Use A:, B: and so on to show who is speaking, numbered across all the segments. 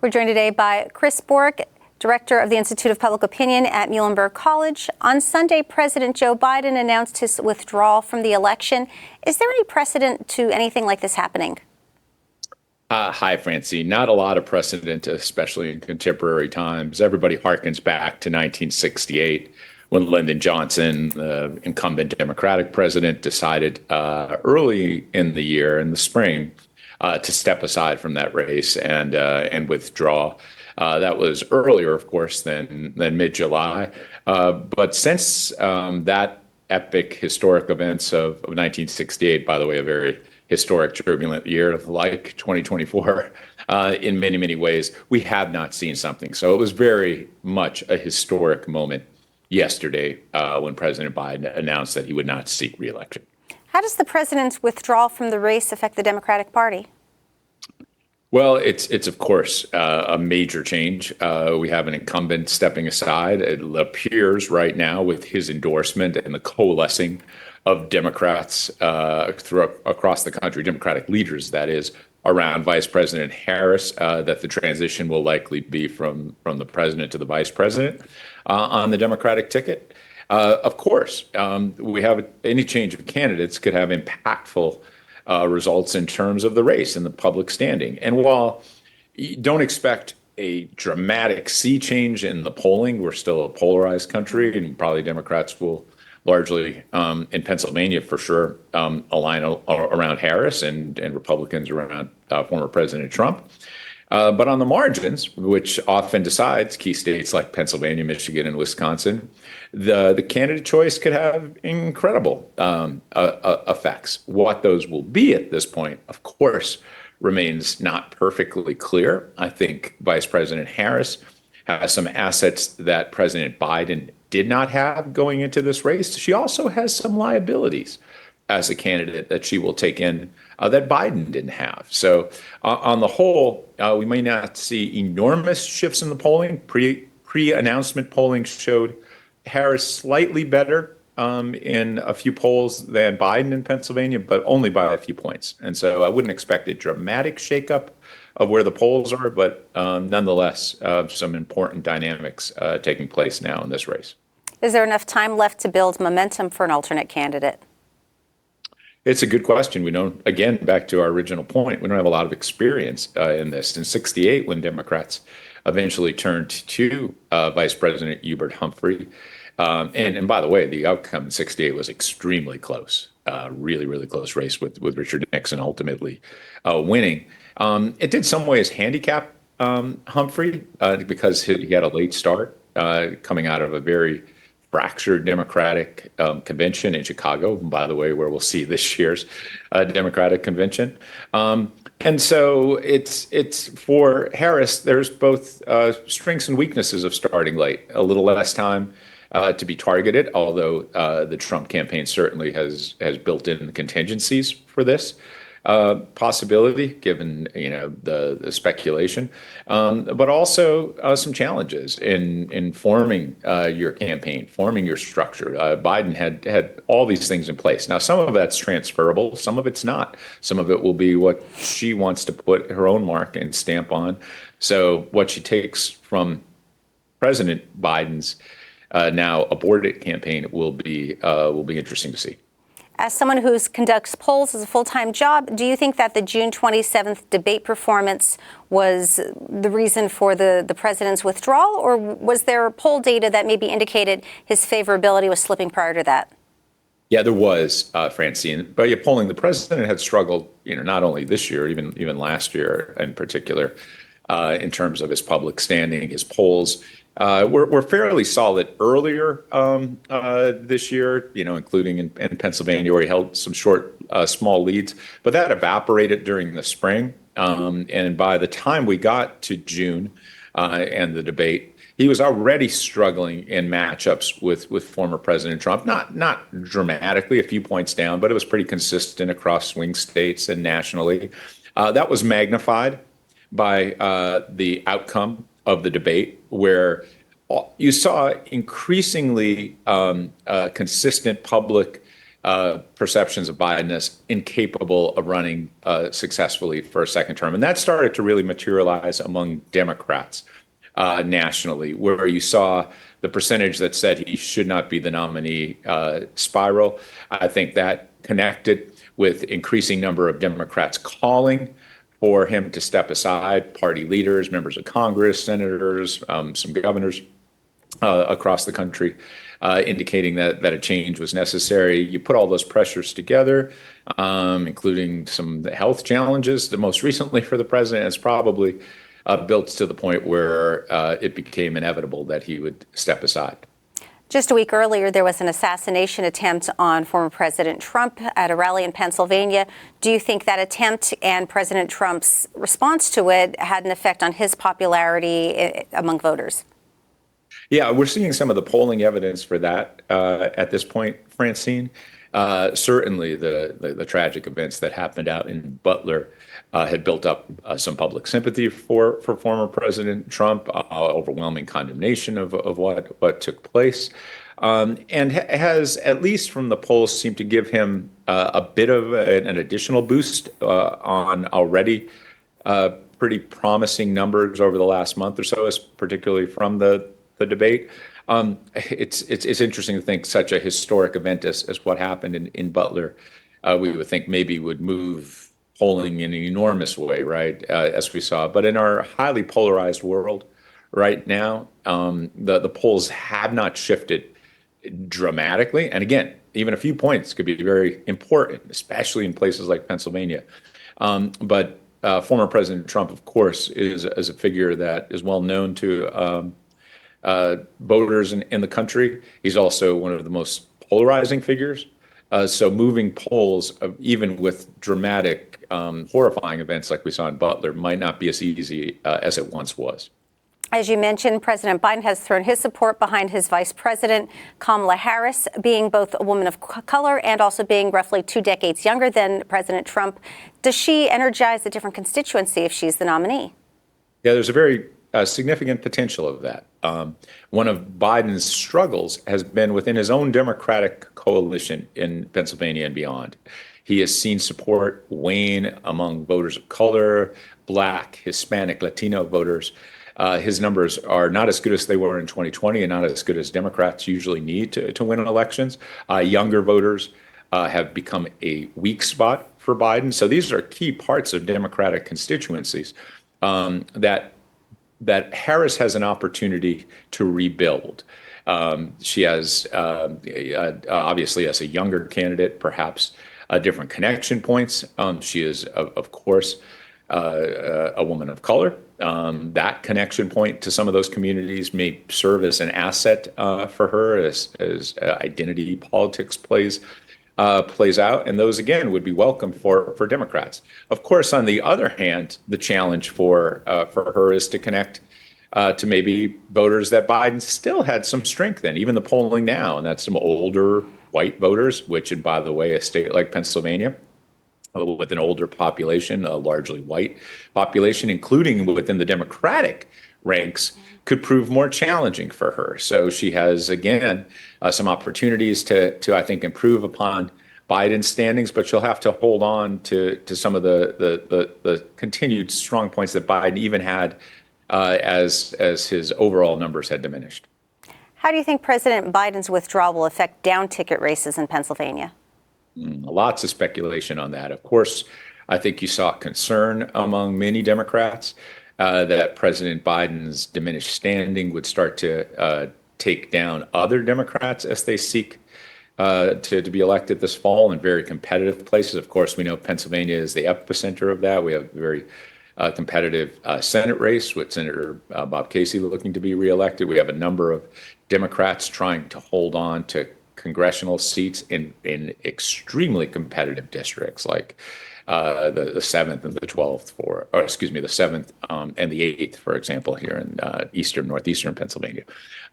A: We're joined today by Chris Borick, Director of the Institute of Public Opinion at Muhlenberg College. On Sunday, President Joe Biden announced his withdrawal from the election. Is there any precedent to anything like this happening?
B: Hi, Francine. Not a lot of precedent, especially in contemporary times. Everybody harkens back to 1968 when Lyndon Johnson, the incumbent Democratic president, decided early in the year, in the spring, to step aside from that race and withdraw. That was earlier, of course, than mid-July. But since that epic historic events of 1968, by the way, a very historic, turbulent year like 2024 in many, many ways, we have not seen something. So it was very much a historic moment yesterday when President Biden announced that he would not seek re-election.
A: How does the president's withdrawal from the race affect the Democratic Party?
B: Well, it's of course a major change. We have an incumbent stepping aside. It appears right now with his endorsement and the coalescing of Democrats across the country, Democratic leaders, that is, around Vice President Harris, that the transition will likely be from the president to the vice president on the Democratic ticket. Of course, we have any change of candidates could have impactful results in terms of the race and the public standing. And while you don't expect a dramatic sea change in the polling, we're still a polarized country, and probably Democrats will largely in Pennsylvania for sure align around Harris and Republicans around former President Trump. But on the margins, which often decides key states like Pennsylvania, Michigan, and Wisconsin, the candidate choice could have incredible effects. What those will be at this point, of course, remains not perfectly clear. I think Vice President Harris has some assets that President Biden did not have going into this race. She also has some liabilities as a candidate that she will take in that Biden didn't have. So on the whole, we may not see enormous shifts in the polling. Pre-announcement polling showed Harris slightly better in a few polls than Biden in Pennsylvania, but only by a few points. And so I wouldn't expect a dramatic shakeup of where the polls are, but nonetheless, some important dynamics taking place now in this race.
A: Is there enough time left to build momentum for an alternate candidate?
B: It's a good question. We don't, again, back to our original point, we don't have a lot of experience in this. In 68, when Democrats eventually turned to Vice President Hubert Humphrey, and by the way, the outcome in 68 was extremely close, really, really close race with Richard Nixon ultimately winning. It did some ways handicap Humphrey because he had a late start coming out of a very fractured Democratic convention in Chicago, by the way, where we'll see this year's Democratic convention. And so it's for Harris, there's both strengths and weaknesses of starting late. A little less time to be targeted, although the Trump campaign certainly has built in the contingencies for this possibility, given the speculation, but also some challenges in forming your campaign, forming your structure. Biden had all these things in place. Now, some of that's transferable, some of it's not. Some of it will be what she wants to put her own mark and stamp on. So what she takes from President Biden's now aborted campaign will be interesting to see.
A: As someone who conducts polls as a full-time job, do you think that the June 27th debate performance was the reason for the president's withdrawal, or was there poll data that maybe indicated his favorability was slipping prior to that?
B: Yeah, there was, Francine. But you're polling, the president had struggled, not only this year, even last year in particular, in terms of his public standing. His polls were fairly solid earlier this year, including in Pennsylvania, where he held some short, small leads. But that evaporated during the spring. And by the time we got to June and the debate, he was already struggling in matchups with former President Trump. Not dramatically, a few points down, but it was pretty consistent across swing states and nationally. That was magnified by the outcome of the debate, where you saw increasingly consistent public perceptions of Biden as incapable of running successfully for a second term. And that started to really materialize among Democrats nationally, where you saw the percentage that said he should not be the nominee spiral. I think that connected with increasing number of Democrats calling for him to step aside, party leaders, members of Congress, senators, some governors across the country, indicating that a change was necessary. You put all those pressures together, including some health challenges, the most recently for the president, it's probably built to the point where it became inevitable that he would step aside.
A: Just a week earlier, there was an assassination attempt on former President Trump at a rally in Pennsylvania. Do you think that attempt and President Trump's response to it had an effect on his popularity among voters?
B: Yeah, we're seeing some of the polling evidence for that at this point, Francine. Certainly, the tragic events that happened out in Butler had built up some public sympathy for former President Trump, overwhelming condemnation of what took place, and has, at least from the polls, seemed to give him a bit of an additional boost on already pretty promising numbers over the last month or so, particularly from the debate. It's interesting to think such a historic event as what happened in Butler, we would think maybe would move polling in an enormous way, right, as we saw. But in our highly polarized world right now, the polls have not shifted dramatically. And again, even a few points could be very important, especially in places like Pennsylvania. But former President Trump, of course, is a figure that is well known to voters in the country. He's also one of the most polarizing figures. So moving polls, even with dramatic, horrifying events like we saw in Butler, might not be as easy as it once was.
A: As you mentioned, President Biden has thrown his support behind his vice president, Kamala Harris, being both a woman of color and also being roughly 2 decades younger than President Trump. Does she energize a different constituency if she's the nominee?
B: Yeah, there's a very significant potential of that. One of Biden's struggles has been within his own Democratic coalition in Pennsylvania and beyond. He has seen support wane among voters of color, Black, Hispanic, Latino voters. His numbers are not as good as they were in 2020 and not as good as Democrats usually need to win elections. Younger voters have become a weak spot for Biden. So these are key parts of Democratic constituencies that Harris has an opportunity to rebuild. She has, obviously, as a younger candidate, perhaps different connection points. She is, of course, a woman of color. That connection point to some of those communities may serve as an asset for her as identity politics plays out, and those again would be welcome for Democrats. Of course, on the other hand, the challenge for her is to connect to maybe voters that Biden still had some strength in, even the polling now, and that's some older white voters, which, and by the way, a state like Pennsylvania, with an older population, a largely white population, including within the Democratic ranks, could prove more challenging for her. So she has, again, some opportunities to I think, improve upon Biden's standings, but she'll have to hold on to some of the continued strong points that Biden even had as his overall numbers had diminished.
A: How do you think President Biden's withdrawal will affect down-ticket races in Pennsylvania?
B: Lots of speculation on that. Of course, I think you saw concern among many Democrats that President Biden's diminished standing would start to take down other Democrats as they seek to be elected this fall in very competitive places. Of course, we know Pennsylvania is the epicenter of that. We have a very competitive Senate race with Senator Bob Casey looking to be reelected. We have a number of Democrats trying to hold on to congressional seats in extremely competitive districts like the 7th and the 12th the 7th and the 8th, for example, here in northeastern Pennsylvania.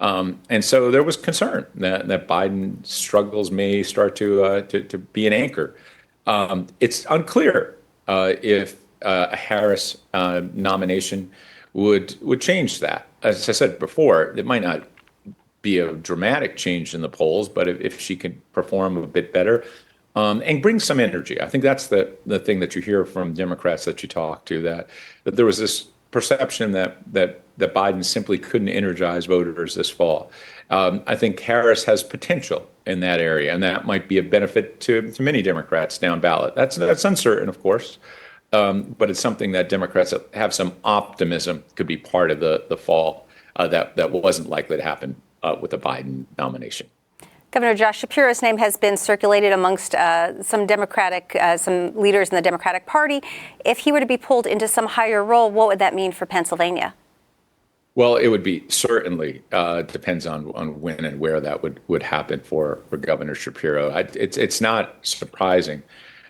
B: And so there was concern that Biden's struggles may start to be an anchor. It's unclear if a Harris nomination would change that. As I said before, it might not be a dramatic change in the polls, but if she can perform a bit better and bring some energy. I think that's the thing that you hear from Democrats that you talk to, that there was this perception that Biden simply couldn't energize voters this fall. I think Harris has potential in that area, and that might be a benefit to many Democrats down ballot. That's uncertain, of course, but it's something that Democrats that have some optimism could be part of the fall that wasn't likely to happen with the Biden nomination.
A: Governor Josh Shapiro's name has been circulated amongst some leaders in the Democratic Party. If he were to be pulled into some higher role, what would that mean for Pennsylvania?
B: Well, it would be certainly depends on when and where that would happen for Governor Shapiro. It's not surprising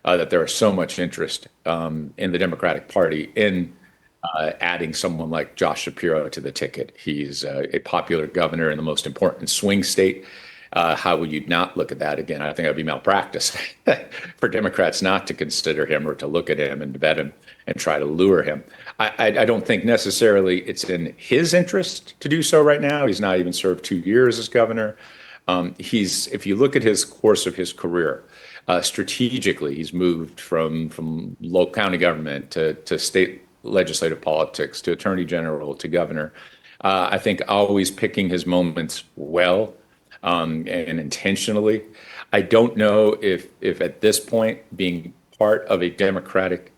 B: that there is so much interest in the Democratic Party in adding someone like Josh Shapiro to the ticket. He's a popular governor in the most important swing state. How would you not look at that? Again, I think it would be malpractice for Democrats not to consider him or to look at him and vet him and try to lure him. I don't think necessarily it's in his interest to do so right now. He's not even served 2 years as governor. If you look at his course of his career, strategically, he's moved from local county government to state legislative politics, to attorney general, to governor. I think always picking his moments well. And intentionally. I don't know if at this point, being part of a Democratic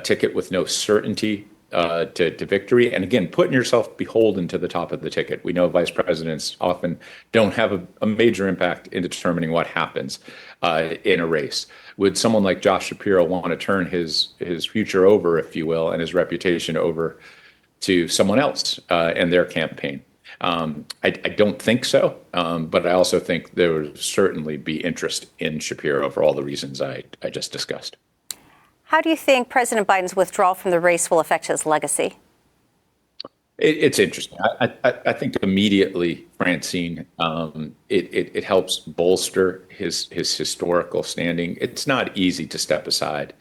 B: ticket with no certainty to victory, and again, putting yourself beholden to the top of the ticket. We know vice presidents often don't have a major impact in determining what happens in a race. Would someone like Josh Shapiro want to turn his future over, if you will, and his reputation over to someone else and their campaign? I don't think so, but I also think there would certainly be interest in Shapiro for all the reasons I just discussed.
A: How do you think President Biden's withdrawal from the race will affect his legacy?
B: It's interesting. I think immediately, Francine, it helps bolster his historical standing. It's not easy to step aside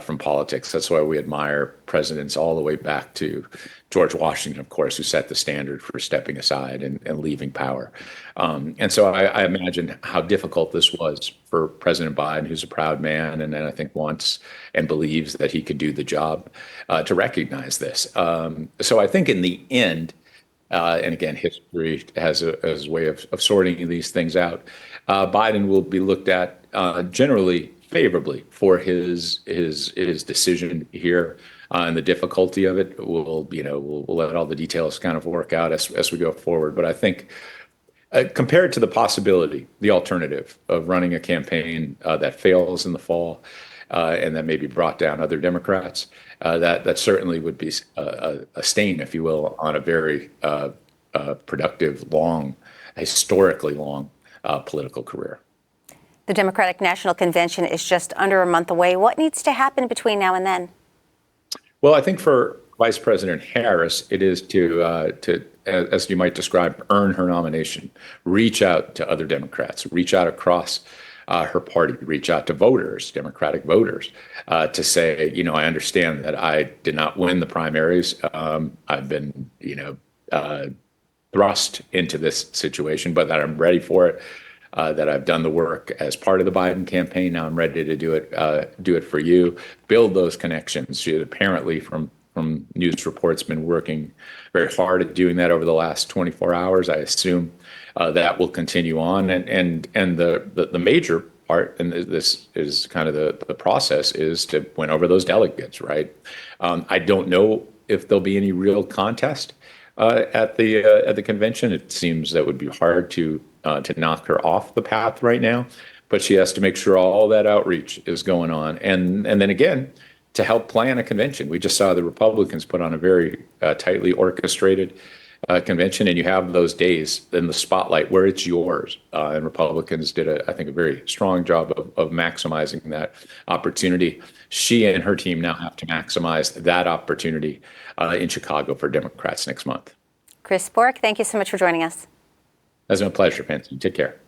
B: from politics. That's why we admire presidents all the way back to George Washington, of course, who set the standard for stepping aside and leaving power. And so I imagine how difficult this was for President Biden, who's a proud man, and I think wants and believes that he could do the job, to recognize this. So I think in the end, and again, history has a way of sorting these things out, Biden will be looked at generally favorably for his decision here, and the difficulty of it. We'll let all the details kind of work out as we go forward. But I think compared to the possibility, the alternative of running a campaign that fails in the fall and that maybe brought down other Democrats, that certainly would be a stain, if you will, on a very productive, historically long political career.
A: The Democratic National Convention is just under a month away. What needs to happen between now and then?
B: Well, I think for Vice President Harris, it is to as you might describe, earn her nomination, reach out to other Democrats, reach out across her party, reach out to voters, Democratic voters, to say, I understand that I did not win the primaries. I've been, thrust into this situation, but that I'm ready for it. That I've done the work as part of the Biden campaign. Now I'm ready to do it for you. Build those connections. She had apparently, from news reports, been working very hard at doing that over the last 24 hours. I assume that will continue on. And the major part, and this is kind of the process, is to win over those delegates, right? I don't know if there'll be any real contest at the convention. It seems that would be hard to knock her off the path right now, but she has to make sure all that outreach is going on. And then again, to help plan a convention. We just saw the Republicans put on a very tightly orchestrated convention, and you have those days in the spotlight where it's yours. And Republicans did, I think, a very strong job of maximizing that opportunity. She and her team now have to maximize that opportunity in Chicago for Democrats next month.
A: Chris Borick, thank you so much for joining us.
B: It's been a pleasure, Pansy. Take care.